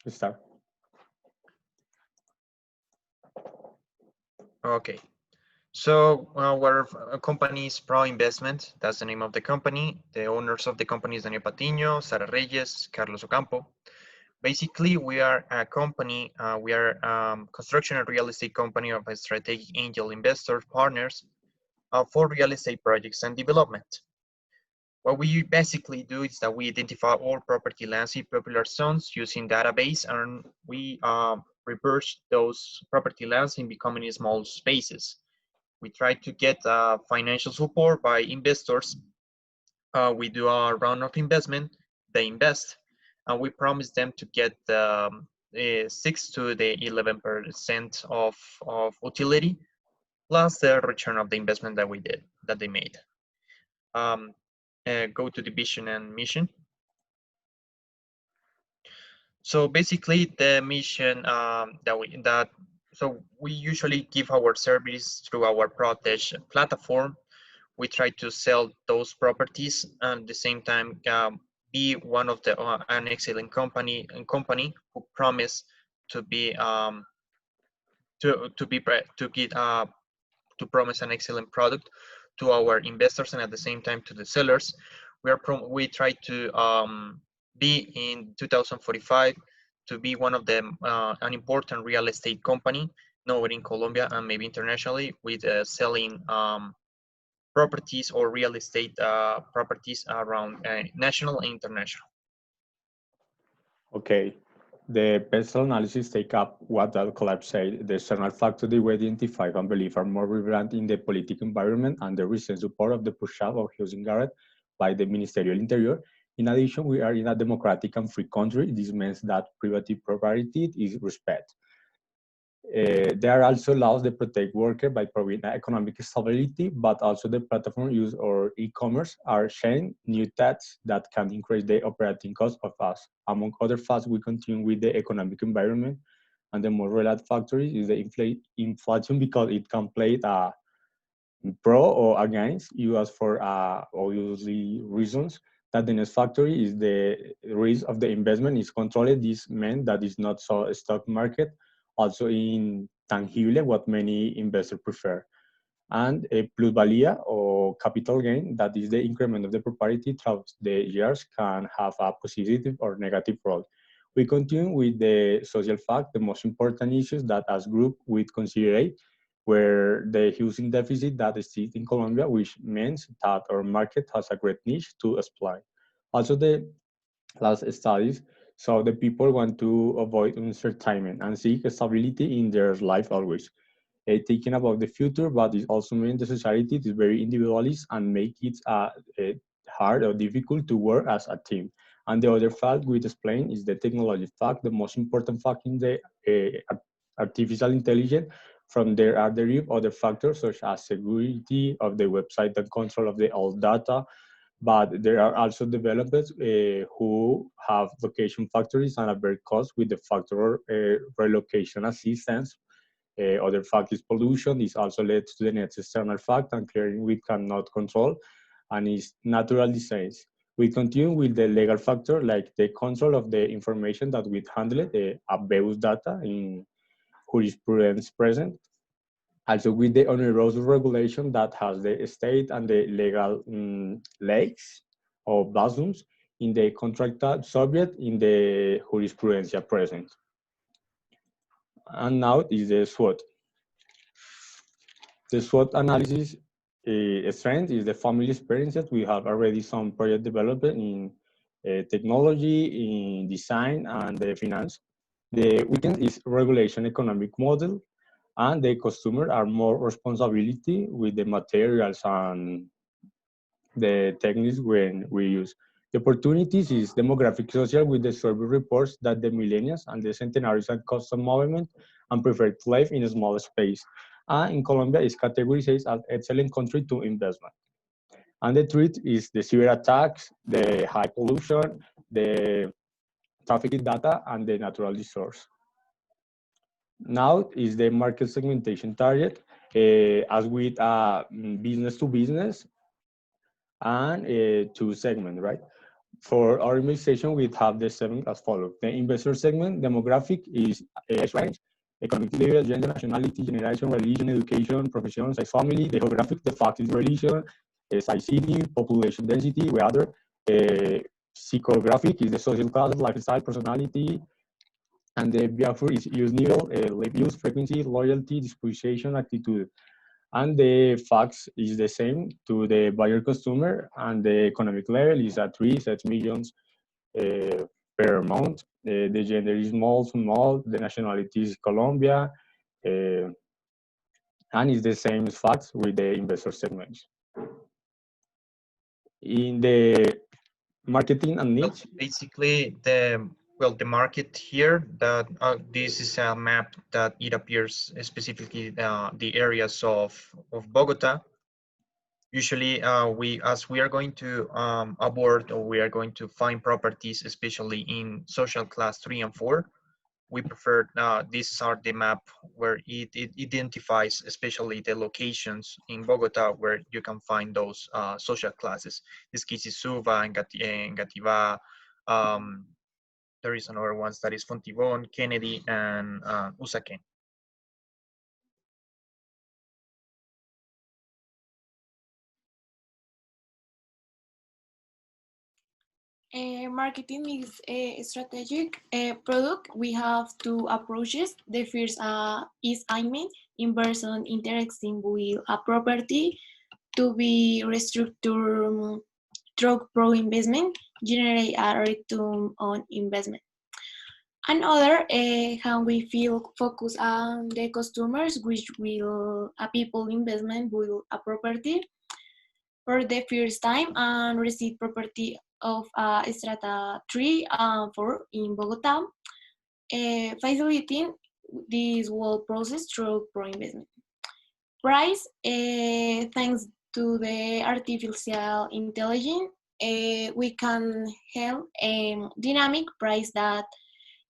Start. Okay. So our company is Proinvestment. That's the name of the company. The owners of the company is Daniel Patiño, Sara Reyes, Carlos Ocampo. Basically, we are a company. We are construction and real estate company of a strategic angel investor partners for real estate projects and development. What we basically do is that we identify all property lands in popular zones using database, and we reverse those property lands in becoming small spaces. We try to get financial support by investors. We do a round of investment, they invest, and we promise them to get 6 to the 11% of utility plus the return of the investment that they made. Go to the vision and mission. So basically, the mission so we usually give our service through our Protege platform. We try to sell those properties and at the same time be one of the an excellent company who promise to be to promise an excellent product to our investors and at the same time to the sellers. We try to be in 2045 to be one of them, an important real estate company, known in Colombia and maybe internationally, with selling properties or real estate properties around national and international. Okay. The personal analysis take up what that collapse said. The external factors we identify and believe are more relevant in the political environment and the recent support of the push-up of housing guard by the Ministerial Interior. In addition, we are in a democratic and free country. This means that private property is respected. There are also laws that protect workers by providing economic stability, but also the platform use or e-commerce are sharing new tasks that can increase the operating cost of us. Among other facts, we continue with the economic environment, and the more relevant factor is the inflation because it can play a pro or against US for obviously reasons. That the next factor is the risk of the investment is controlled. This means that it's not so a stock market, also in tangible, what many investors prefer. And a plusvalia or capital gain, that is the increment of the property throughout the years, can have a positive or negative role. We continue with the social fact, the most important issues that as group we consider where the housing deficit that exists in Colombia, which means that our market has a great niche to exploit. Also, the last studies, so the people want to avoid uncertainty and seek stability in their life always. Thinking about the future, but it also means the society is very individualist and make it hard or difficult to work as a team. And the other fact we explain is the technology fact, the most important fact in the artificial intelligence. From there are derived other factors such as security of the website and control of the old data, but there are also developers who have location factories and a very cost with the factor relocation assistance. Other fact is pollution. This also led to the next external fact and clearing we cannot control and is natural disease. We continue with the legal factor like the control of the information that we handle, the abuse data in jurisprudence present. Also with the onerous regulation that has the state and the legal legs or blasphemous in the contract subject in the jurisprudence present. And now is the SWOT. The SWOT analysis strength is the family experiences. We have already some project development in technology, in design, and the finance. The weekend is regulation economic model, and the customer are more responsibility with the materials and the techniques when we use. The opportunities is demographic social with the survey reports that the millennials and the centenaries are custom movement and prefer to live in a small space. And in Colombia is categorized as excellent country to investment. And the threat is the cyber attacks, the high pollution, the traffic data, and the natural resource. Now is the market segmentation target. As with business to business, and two segments, right? For our investigation, we have the seven as follows. The investor segment demographic is age range, economic level, gender, nationality, generation, religion, education, profession, size, family. The geographic, the fact is religion, size, city, population density, weather. Psychographic is the social class, lifestyle, personality, and the behavior is use level, life use, frequency, loyalty, disposition, attitude. And the facts is the same to the buyer customer, and the economic level is at 3 million per month. The gender is small, the nationality is Colombia, and it's the same facts with the investor segments. In the marketing and Well, niche, basically, the market here, that this is a map that it appears specifically the areas of Bogota. Usually, as we are going to abort, or we are going to find properties, especially in social class 3 and 4, we prefer, these are the map where it identifies especially the locations in Bogota where you can find those social classes. This case is Suva and Gativá. Um, there is another one that is Fontibón, Kennedy, and Usaquén. Marketing is a strategic product. We have two approaches. The first is aiming in-person interacting with a property to be restructured through Proinvestment, generate a return on investment. Another, how we feel focus on the customers, which will a people investment will a property for the first time and receive property of strata 3 and 4 in Bogota, facilitating this whole process through Proinvestment. Price, thanks to the artificial intelligence, we can have a dynamic price that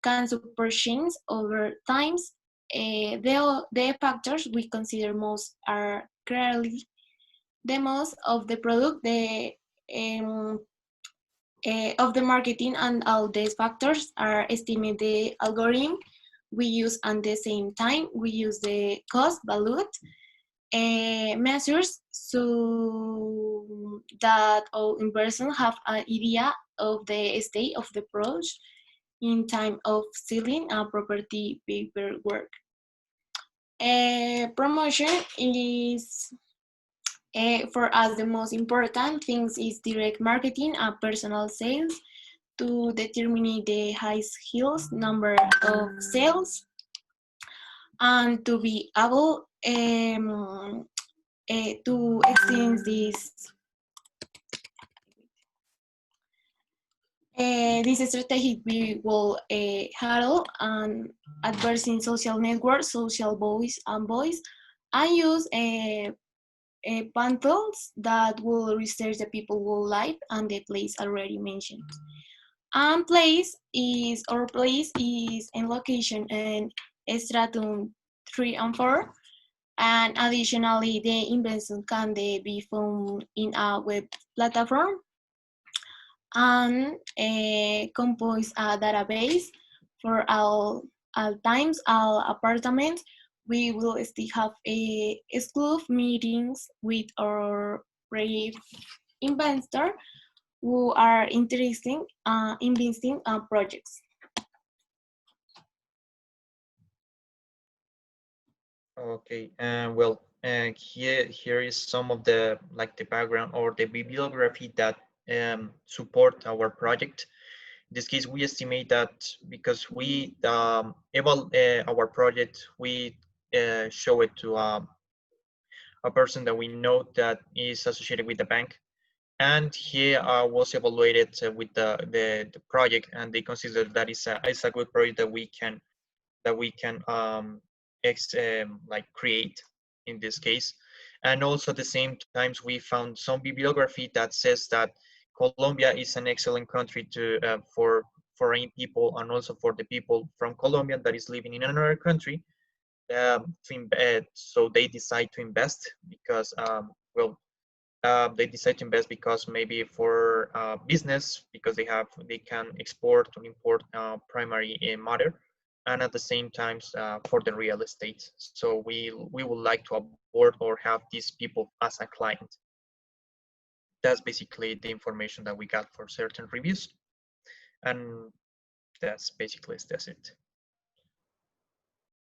can super change over times. The factors we consider most are clearly the most of the product, um, of the marketing, and all these factors are estimated the algorithm we use. At the same time, we use the cost value measures so that all investors have an idea of the state of the approach in time of selling a property paperwork. Promotion is for us the most important things is direct marketing and personal sales to determine the highest hills number of sales and to be able to extend this strategy. We will handle and adversing social networks, social voice, and use bundles that will research the people will life and the place already mentioned. And place is in location and stratum 3 and 4. And additionally, the investment can be found in a web platform and compose a database for all times, all apartments. We will still have exclusive meetings with our brave investor who are interested investing projects. Okay, well, here is some of the the background or the bibliography that support our project. In this case, we estimate that because we our project, we show it to a person that we know that is associated with the bank, and he was evaluated with the project, and they consider that is a good project that we can create in this case. And also at the same times, we found some bibliography that says that Colombia is an excellent country to for foreign people, and also for the people from Colombia that is living in another country, so they decide to invest because well, They decide to invest because maybe for business, because they can export or import primary matter, and at the same time for the real estate. So we would like to onboard or have these people as a client. That's basically the information that we got for certain reviews, and that's it.